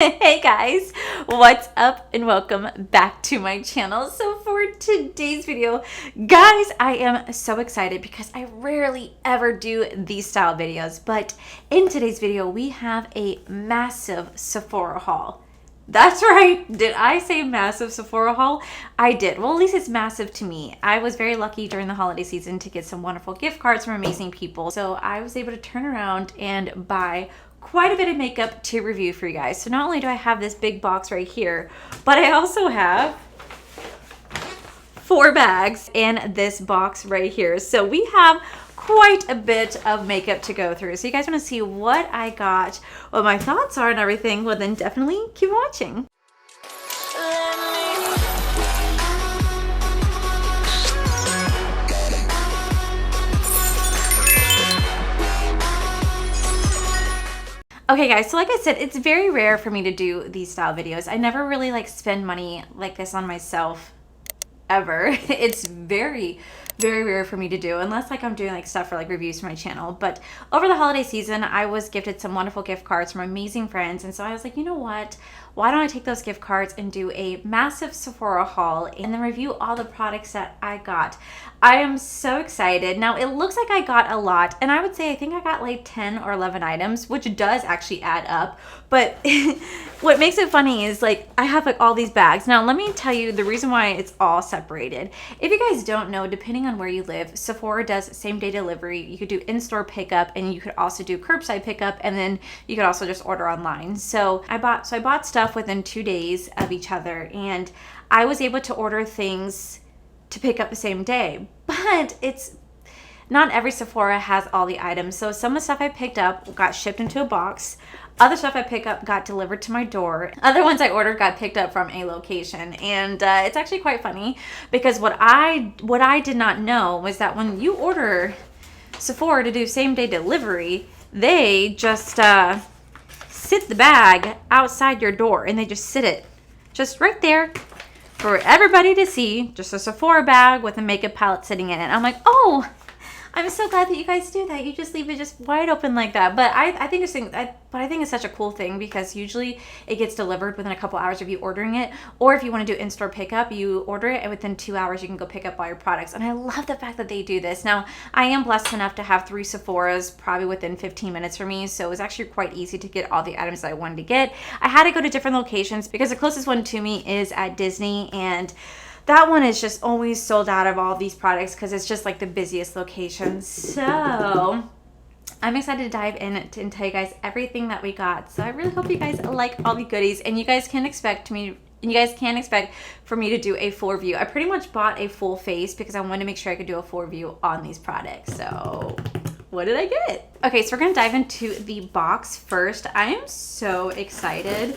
Hey guys, what's up and welcome back to my channel. So for today's video, guys, I am so excited because I rarely ever do these style videos, but in today's video we have a massive Sephora haul. That's right. Did I say massive Sephora haul? I did. Well, at least it's massive to me. I was very lucky during the holiday season to get some wonderful gift cards from amazing people. So I was able to turn around and buy quite a bit of makeup to review for you guys. So not only do I have this big box right here, but I also have 4 bags in this box right here. So we have quite a bit of makeup to go through. So you guys want to see what I got, what my thoughts are and everything, well then definitely keep watching. Okay guys, so like I said, it's very rare for me to do these style videos. I never really like spend money like this on myself ever. It's very rare for me to do unless like I'm doing like stuff for like reviews for my channel. But over the holiday season, I was gifted some wonderful gift cards from amazing friends, and so I was like, you know what, why don't I take those gift cards and do a massive Sephora haul and then review all the products that I got. I am so excited. Now it looks like I got a lot, and I would say I think I got like 10 or 11 items, which does actually add up. But what makes it funny is like I have like all these bags. Now let me tell you the reason why it's all separated. If you guys don't know, depending on where you live, Sephora does same day delivery. You could do in-store pickup, and you could also do curbside pickup, and then you could also just order online. So I bought stuff within 2 days of each other, and I was able to order things to pick up the same day. But it's not every Sephora has all the items. So some of the stuff I picked up got shipped into a box. Other stuff I picked up got delivered to my door. Other ones I ordered got picked up from a location. And it's actually quite funny because what I did not know was that when you order Sephora to do same day delivery, they just sit the bag outside your door, and they just sit it just right there for everybody to see. Just a Sephora bag with a makeup palette sitting in it. I'm like, oh, I'm so glad that you guys do that. You just leave it just wide open like that. But I think it's such a cool thing because usually it gets delivered within a couple hours of you ordering it. Or if you want to do in-store pickup, you order it and within 2 hours you can go pick up all your products. And I love the fact that they do this. Now, I am blessed enough to have 3 Sephoras probably within 15 minutes for me. So it was actually quite easy to get all the items that I wanted to get. I had to go to different locations because the closest one to me is at Disney, and that one is just always sold out of all these products because it's just like the busiest location. So I'm excited to dive in and tell you guys everything that we got. So I really hope you guys like all the goodies, and you guys can expect for me to do a full review. I pretty much bought a full face because I wanted to make sure I could do a full review on these products. So what did I get? Okay, so we're gonna dive into the box first. I am so excited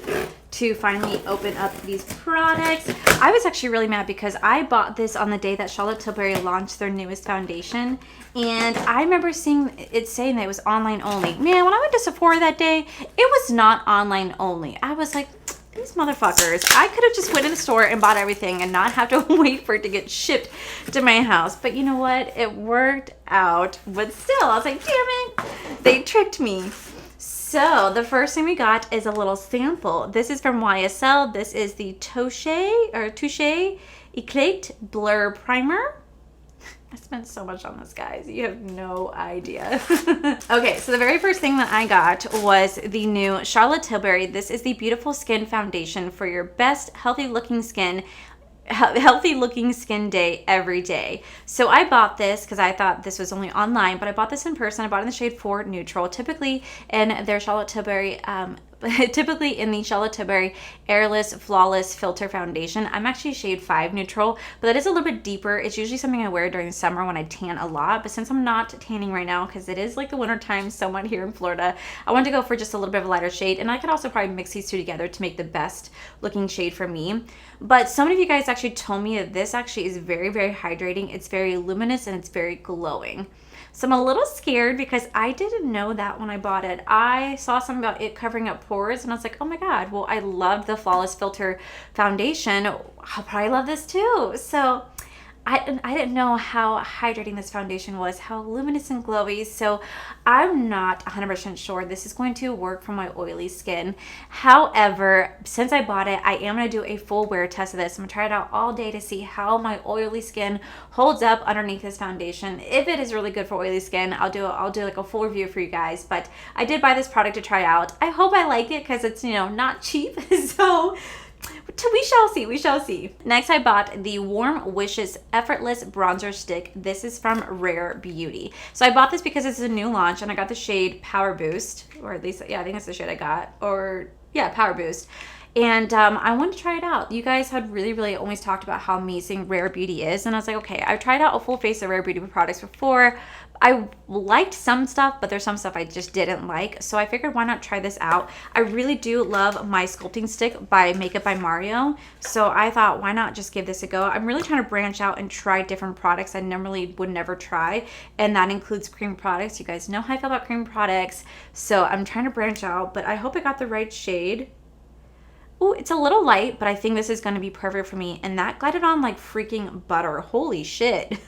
to finally open up these products. I was actually really mad because I bought this on the day that Charlotte Tilbury launched their newest foundation, and I remember seeing it saying that it was online only. Man, when I went to Sephora that day, it was not online only. I was like, these motherfuckers. I could have just went in the store and bought everything and not have to wait for it to get shipped to my house. But you know what? It worked out. But still, I was like, damn it. They tricked me. So the first thing we got is a little sample. This is from YSL. This is the Touche Eclate Blur Primer. I spent so much on this, guys. You have no idea. Okay, so the very first thing that I got was the new Charlotte Tilbury. This is the Beautiful Skin Foundation for your best healthy looking skin day every day. So I bought this because I thought this was only online, but I bought this in person. I bought it in the shade 4 Neutral, typically in their Charlotte Tilbury typically in the Charlotte Tilbury Airless Flawless Filter Foundation. I'm actually shade 5 Neutral, but that is a little bit deeper. It's usually something I wear during the summer when I tan a lot, but since I'm not tanning right now because it is like the winter time somewhat here in Florida, I wanted to go for just a little bit of a lighter shade, and I could also probably mix these two together to make the best looking shade for me. But so many of you guys actually told me that this actually is very hydrating. It's very luminous and it's very glowing. So I'm a little scared because I didn't know that when I bought it. I saw something about it covering up pores, and I was like, oh my god, well, I loved the Flawless Filter Foundation. I'll probably love this too. So I didn't know how hydrating this foundation was, how luminous and glowy. So I'm not 100% sure this is going to work for my oily skin. However, since I bought it, I am going to do a full wear test of this. I'm going to try it out all day to see how my oily skin holds up underneath this foundation. If it is really good for oily skin, I'll do like a full review for you guys. But I did buy this product to try out. I hope I like it because it's, you know, not cheap. So we shall see, we shall see. Next, I bought the Warm Wishes Effortless Bronzer Stick. This is from Rare Beauty. So I bought this because it's a new launch, and I got the shade Power Boost, or at least, yeah, I think that's the shade I got, or yeah, Power Boost. And I wanted to try it out. You guys had really always talked about how amazing Rare Beauty is, and I was like, okay, I've tried out a full face of Rare Beauty products before. I liked some stuff, but there's some stuff I just didn't like. So I figured, why not try this out? I really do love my sculpting stick by Makeup by Mario. So I thought, why not just give this a go? I'm really trying to branch out and try different products I normally would never try. And that includes cream products. You guys know how I feel about cream products. So I'm trying to branch out, but I hope I got the right shade. Oh, it's a little light, but I think this is going to be perfect for me. And that glided on like freaking butter. Holy shit.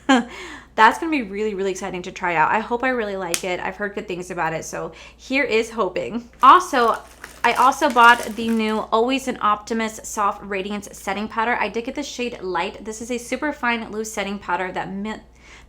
That's going to be really exciting to try out. I hope I really like it. I've heard good things about it. So here is hoping. Also, I also bought the new Always an Optimist Soft Radiance Setting Powder. I did get the shade Light. This is a super fine loose setting powder that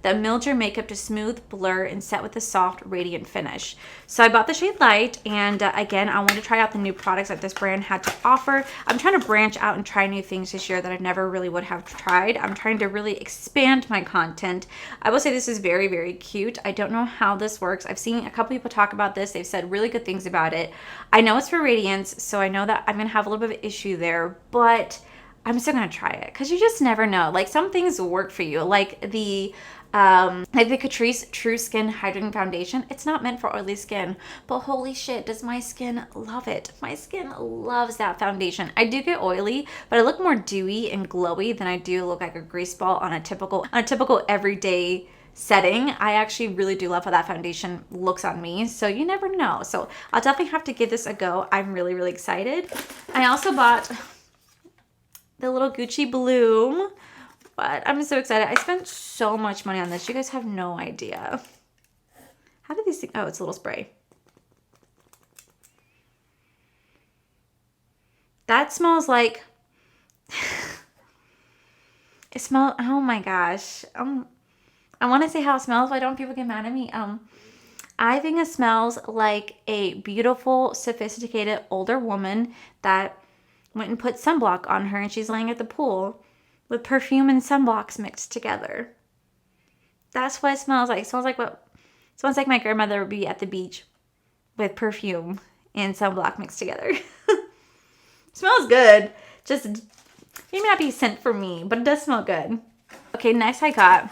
melds your makeup to smooth, blur, and set with a soft, radiant finish. So I bought the shade Light, and again, I wanted to try out the new products that this brand had to offer. I'm trying to branch out and try new things this year that I never really would have tried. I'm trying to really expand my content. I will say this is very cute. I don't know how this works. I've seen a couple people talk about this. They've said really good things about it. I know it's for radiance, so I know that I'm going to have a little bit of an issue there, but I'm still going to try it because you just never know. Like, some things work for you, like the Catrice True Skin Hydrating Foundation. It's not meant for oily skin, but holy shit, does my skin love it. My skin loves that foundation. I do get oily, but I look more dewy and glowy than I do look like a grease ball on a typical everyday setting. I actually really do love how that foundation looks on me, so you never know. So I'll definitely have to give this a go. I'm really excited. I also bought the little Gucci Bloom. But I'm so excited. I spent so much money on this. You guys have no idea. How did these things... Oh, it's a little spray. That smells like... It smells... Oh my gosh. I want to say how it smells, but I don't want people get mad at me. I think it smells like a beautiful, sophisticated, older woman that went and put sunblock on her, and she's laying at the pool with perfume and sunblocks mixed together. That's what it smells like. It smells like my grandmother would be at the beach with perfume and sunblock mixed together. Smells good. Just, it may not be scent for me, but it does smell good. Okay, next I got,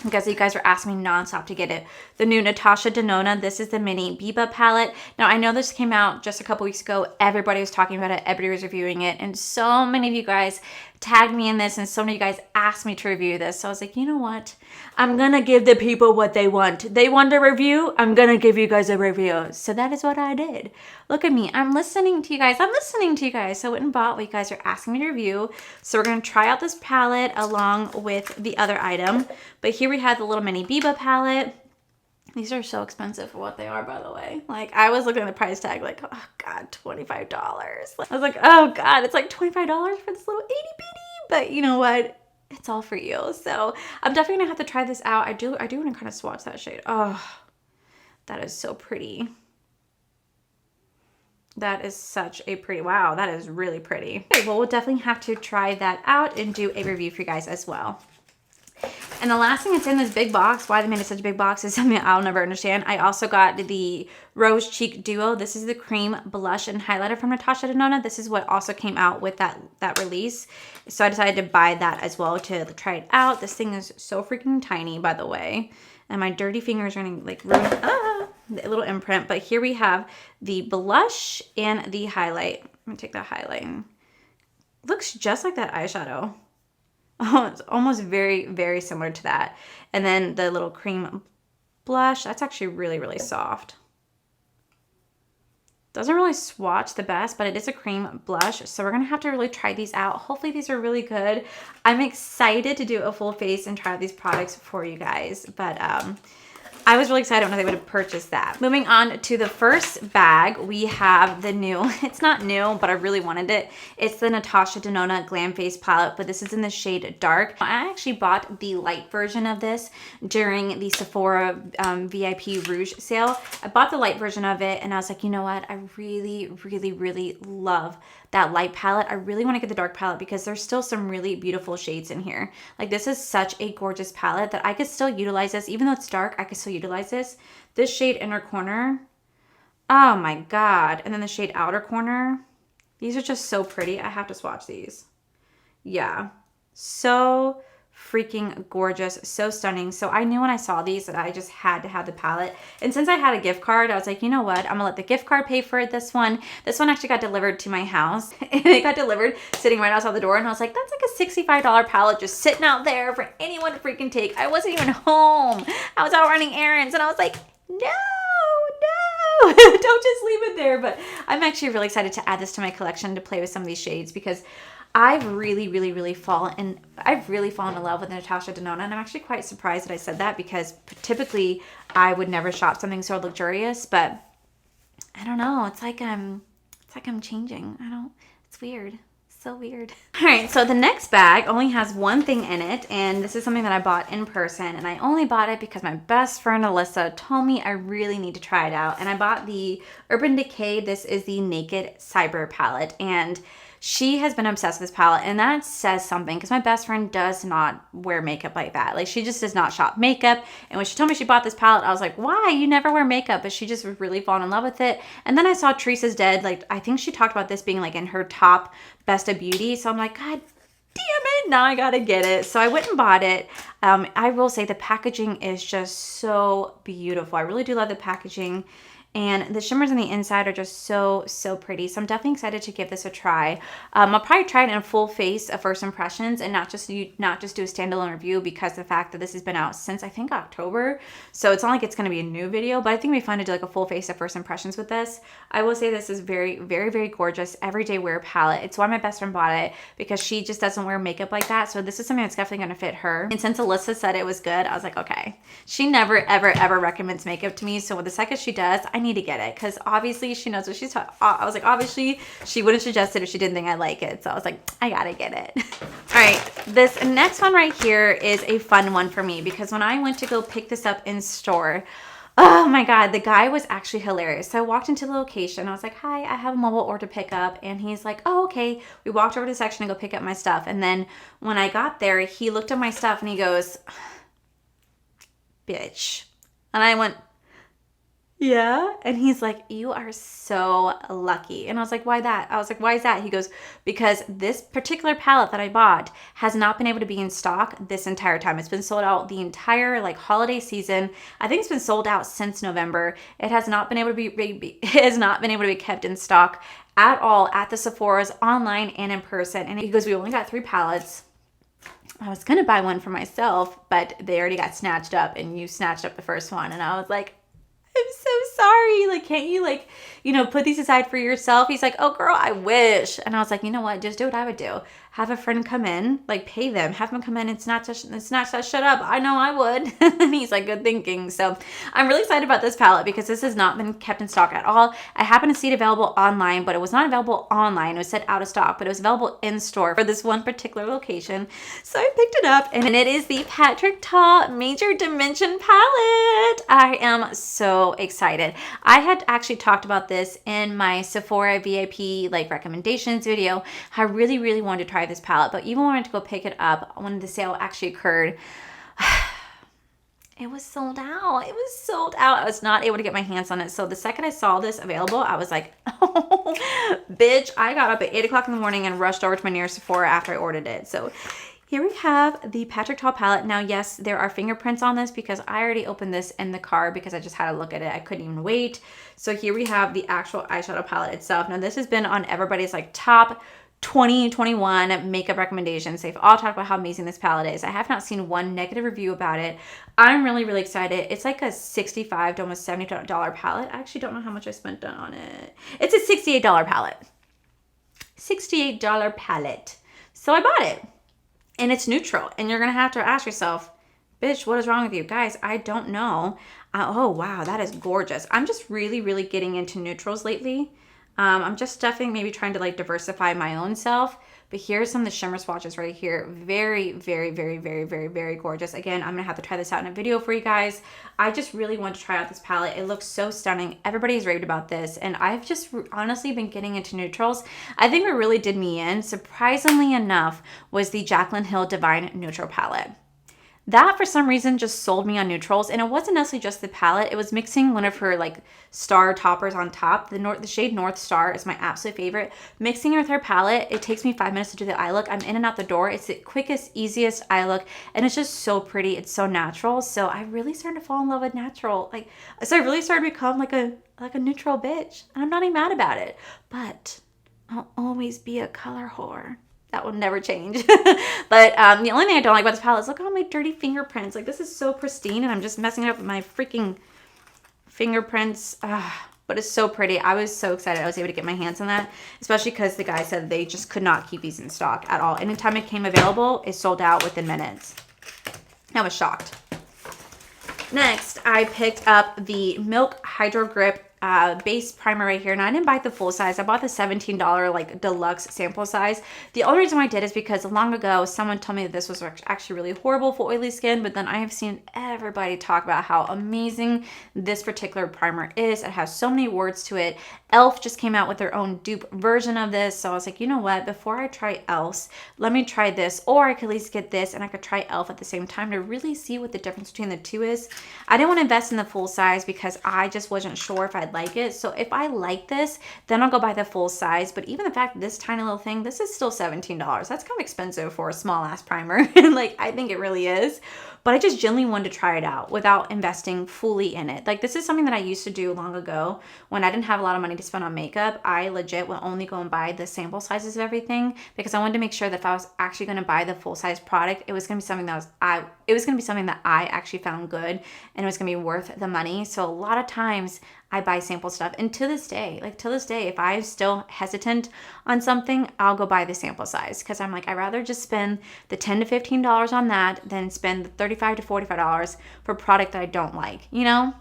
because you guys were asking me nonstop to get it, the new Natasha Denona. This is the mini Biba palette. Now, I know this came out just a couple weeks ago. Everybody was talking about it. Everybody was reviewing it. And so many of you guys tagged me in this, and so many of you guys asked me to review this. So I was like, you know what? I'm going to give the people what they want. They want a review. I'm going to give you guys a review. So that is what I did. Look at me. I'm listening to you guys. So I went and bought what you guys are asking me to review. So we're going to try out this palette along with the other item. But here we have the little mini Biba palette. These are so expensive for what they are, by the way. Like, I was looking at the price tag like, oh God, $25. I was like, oh God, it's like $25 for this little itty bitty. But you know what? It's all for you. So I'm definitely gonna have to try this out. I do want to kind of swatch that shade. Oh, that is so pretty. That is such a pretty, wow, that is really pretty. Okay, well, we'll definitely have to try that out and do a review for you guys as well. And the last thing that's in this big box, why they made it such a big box, is something I'll never understand. I also got the Rose Cheek Duo. This is the cream blush and highlighter from Natasha Denona. This is what also came out with that release. So I decided to buy that as well to try it out. This thing is so freaking tiny, by the way. And my dirty fingers are going to like ruin the little imprint. But here we have the blush and the highlight. Let me take that highlight. Looks just like that eyeshadow. Oh, it's almost very similar to that. And then the little cream blush, that's actually really soft. Doesn't really swatch the best, but it is a cream blush. So we're gonna have to really try these out. Hopefully these are really good. I'm excited to do a full face and try out these products for you guys. But I was really excited when I was able to purchase that. Moving on to the first bag, we have the new, it's not new, but I really wanted it. It's the Natasha Denona Glam Face Palette, but this is in the shade Dark. I actually bought the light version of this during the Sephora VIP Rouge sale. I bought the light version of it and I was like, you know what? I really, really, really love that light palette. I really want to get the dark palette because there's still some really beautiful shades in here. Like this is such a gorgeous palette that I could still utilize this. Even though it's dark, I could still utilize this. This shade Inner Corner, oh my God. And then the shade Outer Corner. These are just so pretty. I have to swatch these. Yeah, so freaking gorgeous, so stunning. So I knew when I saw these that I just had to have the palette. And since I had a gift card, I was like, you know what? I'm gonna let the gift card pay for it. This one actually got delivered to my house and it got delivered sitting right outside the door. And I was like, that's like a $65 palette just sitting out there for anyone to freaking take. I wasn't even home. I was out running errands and I was like, no. Don't just leave it there. But I'm actually really excited to add this to my collection to play with some of these shades because I've really fallen in love with Natasha Denona, and I'm actually quite surprised that I said that because typically I would never shop something so luxurious, but I don't know. It's like I'm changing. It's weird. So weird. All right, so the next bag only has one thing in it, and this is something that I bought in person, and I only bought it because my best friend Alyssa told me I really need to try it out, and I bought the Urban Decay. This is the Naked Cyber palette, and she has been obsessed with this palette, and that says something because my best friend does not wear makeup like that. Like she just does not shop makeup. And when she told me she bought this palette, I was like, why? You never wear makeup. But she just really fallen in love with it. And then I saw Teresa's Dead. Like I think she talked about this being like in her top best of beauty. So I'm like, God damn it, now I gotta get it. So I went and bought it. I will say the packaging is just so beautiful. I really do love the packaging. And the shimmers on the inside are just so pretty. So I'm definitely excited to give this a try. I'll probably try it in a full face of first impressions and not just do a standalone review because the fact that this has been out since I think October. So it's not like it's going to be a new video, but I think it'd be fun to do like a full face of first impressions with this. I will say this is very gorgeous everyday wear palette. It's why my best friend bought it because she just doesn't wear makeup like that. So this is something that's definitely going to fit her. And since Alyssa said it was good, I was like, okay. She never ever recommends makeup to me. So the second she does, I need to get it because obviously she knows what she's talking. I was like, obviously she wouldn't suggest it if she didn't think I like it. So I was like, I gotta get it. All right, this next one right here is a fun one for me because when I went to go pick this up in store, oh my God, the guy was actually hilarious. So I walked into the location. I was like, hi, I have a mobile order to pick up. And he's like, oh, okay. We walked over to the section to go pick up my stuff. And then when I got there, he looked at my stuff and he goes, bitch. And I went, yeah. And he's like, you are so lucky. And I was like, why that? I was like, why is that? He goes, because this particular palette that I bought has not been able to be in stock this entire time. It's been sold out the entire like holiday season. I think it's been sold out since November. It has not been able to be kept in stock at all at the Sephora's online and in person. And he goes, we only got 3 palettes. I was going to buy one for myself, but they already got snatched up and you snatched up the first one. And I was like, I'm so sorry. Like, can't you like, put these aside for yourself? He's like, oh girl, I wish. And I was like, you know what? Just do what I would do. Have a friend come in, like pay them, have them come in and snatch that shit up. I know I would. And he's like, good thinking. So I'm really excited about this palette because this has not been kept in stock at all. I happened to see it available online, but it was not available online. It was said out of stock, but it was available in store for this one particular location. So I picked it up and it is the Patrick Ta Major Dimension palette. I am so excited. I had actually talked about this in my Sephora VIP like recommendations video. I really wanted to try this palette, but even when I went to go pick it up when the sale actually occurred, it was sold out. It was sold out. I was not able to get my hands on it. So the second I saw this available, I was like, oh, bitch. I got up at 8 o'clock in the morning and rushed over to my nearest Sephora after I ordered it. So here we have the Patrick Ta palette. Now, yes, there are fingerprints on this because I already opened this in the car because I just had to look at it. I couldn't even wait. So here we have the actual eyeshadow palette itself. Now, this has been on everybody's like top 2021 makeup recommendations. They've all talked about how amazing this palette is. I have not seen one negative review about it. I'm really, really excited. It's like a $65 to almost $70 palette. I actually don't know how much I spent on it. It's a $68 palette. $68 palette. So I bought it. And it's neutral. And you're going to have to ask yourself, bitch, what is wrong with you? Guys, I don't know. Oh, wow, that is gorgeous. I'm just really, really getting into neutrals lately. I'm just definitely maybe trying to like diversify my own self. But here's some of the shimmer swatches right here. Very, very, very, very, very, very gorgeous. Again, I'm going to have to try this out in a video for you guys. I just really want to try out this palette. It looks so stunning. Everybody's raved about this. And I've just honestly been getting into neutrals. I think what really did me in, surprisingly enough, was the Jaclyn Hill Divine Neutral Palette. That, for some reason, just sold me on neutrals. And it wasn't necessarily just the palette. It was mixing one of her, like, star toppers on top. The shade North Star is my absolute favorite. Mixing it with her palette, it takes me 5 minutes to do the eye look. I'm in and out the door. It's the quickest, easiest eye look. And it's just so pretty. It's so natural. So I really started to fall in love with natural. So I really started to become, like a neutral bitch. And I'm not even mad about it. But I'll always be a color whore. That will never change. But the only thing I don't like about this palette is look at all my dirty fingerprints. Like, this is so pristine and I'm just messing it up with my freaking fingerprints. But it's so pretty. I was so excited I was able to get my hands on that, especially because the guy said they just could not keep these in stock at all. Anytime it came available, it sold out within minutes. I was shocked. Next, I picked up the Milk Hydro Grip base primer right here, and I didn't buy the full size. I bought the $17 like deluxe sample size. The only reason why I did is because long ago someone told me that this was actually really horrible for oily skin, but then I have seen everybody talk about how amazing this particular primer is. It has so many words to it. Elf just came out with their own dupe version of this, so I was like, you know what, before I try Elf, let me try this, or I could at least get this and I could try Elf at the same time to really see what the difference between the two is. I didn't want to invest in the full size because I just wasn't sure if I'd like it. So if I like this, then I'll go buy the full size. But even the fact that this tiny little thing, this is still $17. That's kind of expensive for a small ass primer. Like, I think it really is. But I just genuinely wanted to try it out without investing fully in it. Like, this is something that I used to do long ago when I didn't have a lot of money to spend on makeup. I legit would only go and buy the sample sizes of everything because I wanted to make sure that if I was actually going to buy the full size product, it was going to be something that I actually found good and it was going to be worth the money. So a lot of times I buy sample stuff, and to this day, if I'm still hesitant on something, I'll go buy the sample size because I'm like, I'd rather just spend the $10 to $15 on that than spend the $35 to $45 for a product that I don't like, you know?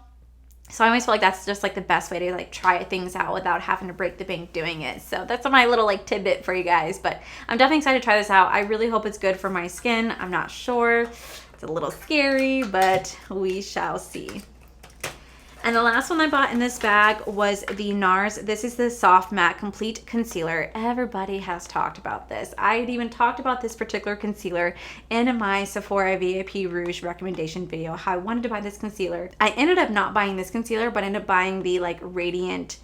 So I always feel like that's just like the best way to like try things out without having to break the bank doing it. So that's my little like tidbit for you guys, but I'm definitely excited to try this out. I really hope it's good for my skin. I'm not sure. It's a little scary, but we shall see. And the last one I bought in this bag was the NARS. This is the Soft Matte Complete Concealer. Everybody has talked about this. I had even talked about this particular concealer in my Sephora VIP Rouge recommendation video, how I wanted to buy this concealer. I ended up not buying this concealer, but ended up buying the like Radiant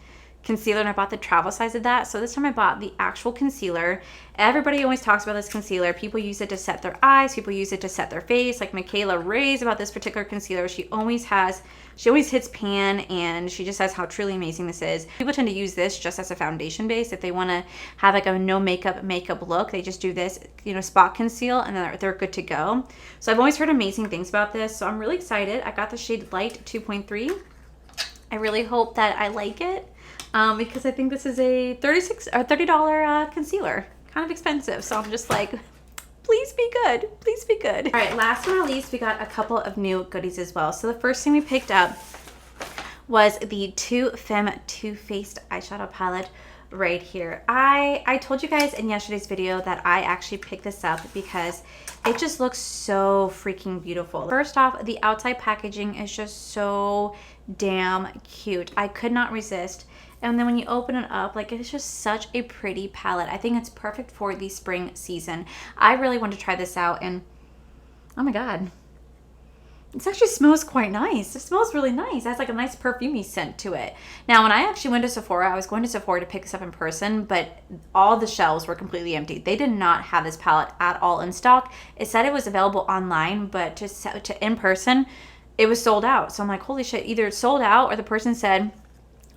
concealer, and I bought the travel size of that. So this time I bought the actual concealer. Everybody always talks about this concealer. People use it to set their eyes. People use it to set their face. Like Michaela raves about this particular concealer. She always hits pan, and she just says how truly amazing this is. People tend to use this just as a foundation base. If they want to have like a no makeup look, they just do this, you know, spot conceal, and then they're good to go. So I've always heard amazing things about this. So I'm really excited. I got the shade Light 2.3. I really hope that I like it. Because I think this is a $30 concealer. Kind of expensive. So I'm just like, please be good. Please be good. All right, last but not least, we got a couple of new goodies as well. So the first thing we picked up was the Too Femme Too Faced eyeshadow palette right here. I told you guys in yesterday's video that I actually picked this up because it just looks so freaking beautiful. First off, the outside packaging is just so damn cute. I could not resist. And then when you open it up, like, it's just such a pretty palette. I think it's perfect for the spring season. I really want to try this out, and oh my God. It actually smells quite nice. It smells really nice. It has like a nice perfumey scent to it. Now, when I actually went to Sephora, I was going to Sephora to pick this up in person, but all the shelves were completely empty. They did not have this palette at all in stock. It said it was available online, but to in person, it was sold out. So I'm like, holy shit, either it's sold out or the person said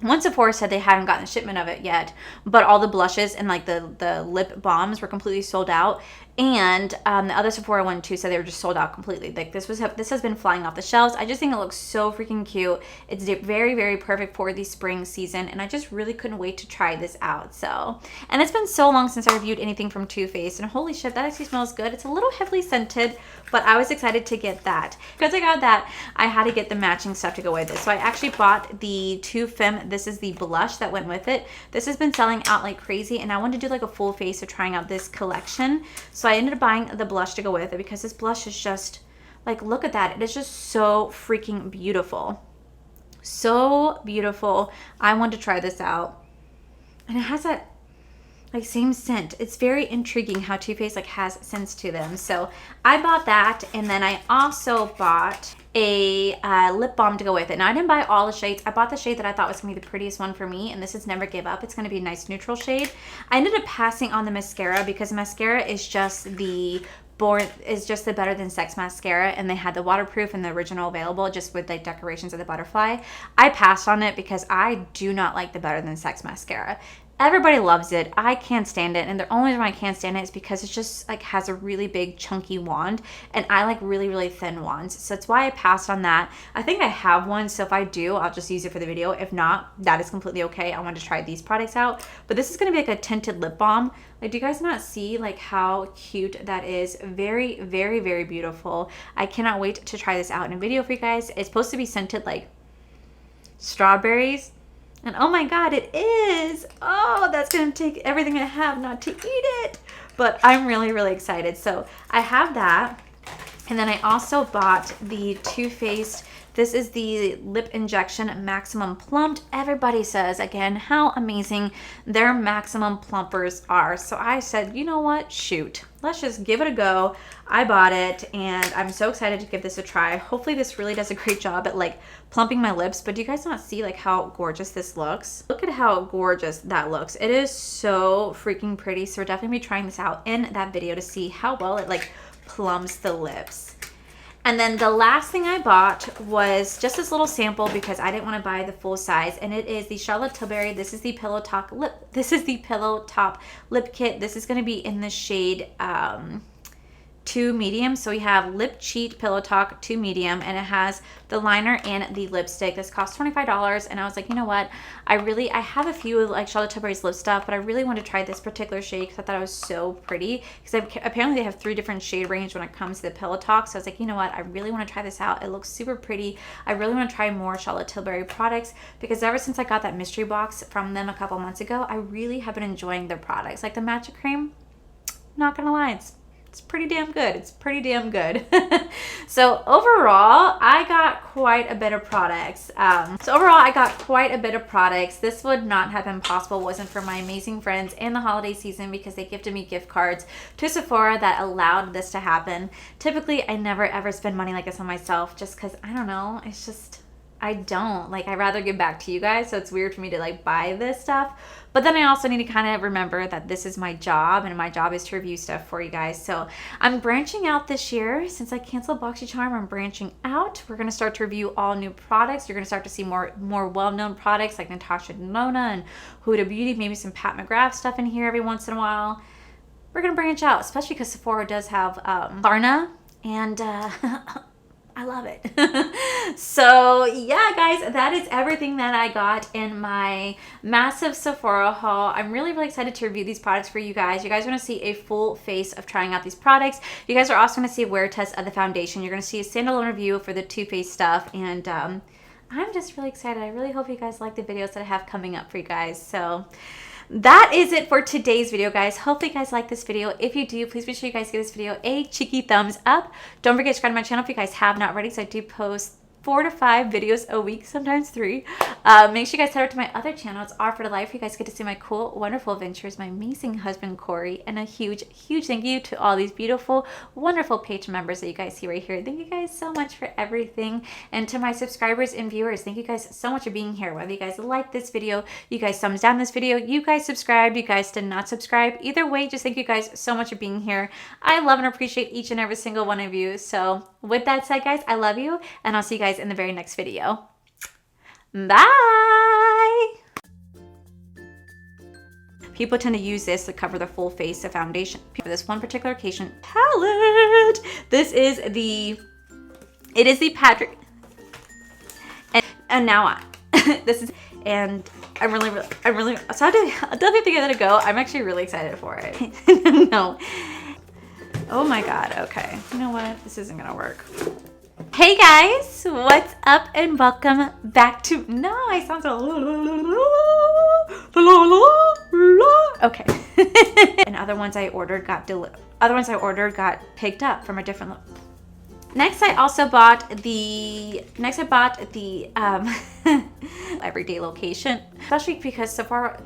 One Sephora said they hadn't gotten a shipment of it yet, but all the blushes and like the lip balms were completely sold out. And the other Sephora one too said they were just sold out completely. Like this has been flying off the shelves. I just think it looks so freaking cute. It's very, very perfect for the spring season, and I just really couldn't wait to try this out. So, and it's been so long since I reviewed anything from Too Faced, and holy shit, that actually smells good. It's a little heavily scented, but I was excited to get that. Because I got that, I had to get the matching stuff to go with it. So I actually bought the Too Femme. This is the blush that went with it. This has been selling out like crazy, and I wanted to do like a full face of trying out this collection. So I ended up buying the blush to go with it because this blush is just, like, look at that. It is just so freaking beautiful. So beautiful. I want to try this out. And it has that like same scent. It's very intriguing how Too Faced like has scents to them. So I bought that, and then I also bought a lip balm to go with it. Now I didn't buy all the shades. I bought the shade that I thought was gonna be the prettiest one for me, and this is Never Give Up. It's gonna be a nice neutral shade. I ended up passing on the mascara because mascara is just the Better Than Sex mascara, and they had the waterproof and the original available just with like decorations of the butterfly. I passed on it because I do not like the Better Than Sex mascara. Everybody loves it. I can't stand it, and the only reason why I can't stand it is because it just like has a really big chunky wand, and I like really, really thin wands. So that's why I passed on that. I think I have one, so if I do, I'll just use it for the video. If not, that is completely okay. I want to try these products out. But this is going to be like a tinted lip balm. Like, do you guys not see like how cute that is? Very, very, very beautiful. I cannot wait to try this out in a video for you guys. It's supposed to be scented like strawberries. And oh my God, it is. Oh, that's going to take everything I have not to eat it. But I'm really, really excited. So I have that. And then I also bought the Too Faced. This is the Lip Injection Maximum Plumped. Everybody says, again, how amazing their maximum plumpers are. So I said, you know what? Shoot. Let's just give it a go. I bought it, and I'm so excited to give this a try. Hopefully this really does a great job at like plumping my lips. But do you guys not see like how gorgeous this looks? Look at how gorgeous that looks. It is so freaking pretty. So we're definitely be trying this out in that video to see how well it like plumps the lips. And then the last thing I bought was just this little sample because I didn't want to buy the full size, and it is the Charlotte Tilbury. This is the Pillow Top lip. This is the Pillow Top lip kit. This is going to be in the shade 2 medium. So we have Lip Cheat Pillow Talk 2 medium, and it has the liner and the lipstick. This cost $25, and I was like, you know what? I have a few like Charlotte Tilbury's lip stuff, but I really want to try this particular shade because I thought it was so pretty. Because apparently they have 3 different shade range when it comes to the Pillow Talk. So I was like, you know what? I really want to try this out. It looks super pretty. I really want to try more Charlotte Tilbury products because ever since I got that mystery box from them a couple months ago, I really have been enjoying their products. Like the matcha cream, not gonna lie, it's pretty damn good. It's pretty damn good. So overall, I got quite a bit of products. This would not have been possible wasn't for my amazing friends in the holiday season because they gifted me gift cards to Sephora that allowed this to happen. Typically, I never ever spend money like this on myself just because, I don't know, it's just, I don't. Like, I'd rather give back to you guys, so it's weird for me to like buy this stuff. But then I also need to kind of remember that this is my job, and my job is to review stuff for you guys. So I'm branching out this year. Since I canceled Boxy Charm, I'm branching out. We're going to start to review all new products. You're going to start to see more well-known products like Natasha Denona and Huda Beauty, maybe some Pat McGrath stuff in here every once in a while. We're going to branch out, especially because Sephora does have Klarna, and I love it. So yeah, guys, that is everything that I got in my massive Sephora haul. I'm really, really excited to review these products for you guys. You guys want to see a full face of trying out these products. You guys are also going to see a wear test of the foundation. You're going to see a standalone review for the Too Faced stuff, and I'm just really excited. I really hope you guys like the videos that I have coming up for you guys. So that is it for today's video, guys. Hopefully you guys like this video. If you do, please be sure you guys give this video a cheeky thumbs up. Don't forget to subscribe to my channel if you guys have not already, because I do post 4 to 5 videos a week, sometimes 3. Make sure you guys head over to my other channel. It's R for the Life. You guys get to see my cool, wonderful adventures, my amazing husband, Corey, and a huge, huge thank you to all these beautiful, wonderful Patreon members that you guys see right here. Thank you guys so much for everything. And to my subscribers and viewers, thank you guys so much for being here. Whether you guys like this video, you guys thumbs down this video, you guys subscribed, you guys did not subscribe. Either way, just thank you guys so much for being here. I love and appreciate each and every single one of you. So with that said, guys, I love you, and I'll see you guys in the very next video. Bye! Bye! People tend to use this to cover the full face of foundation. For this one particular occasion, palette. This is the, it is the Patrick, and now this is, and I'm really, so I'll definitely give it a go. I'm actually really excited for it. No. Oh my God, okay. You know what? This isn't gonna work. Hey guys, what's up and welcome back to, no, I sound so, okay. And other ones I ordered got picked up from a different Next, I also bought the everyday location, especially because Sephora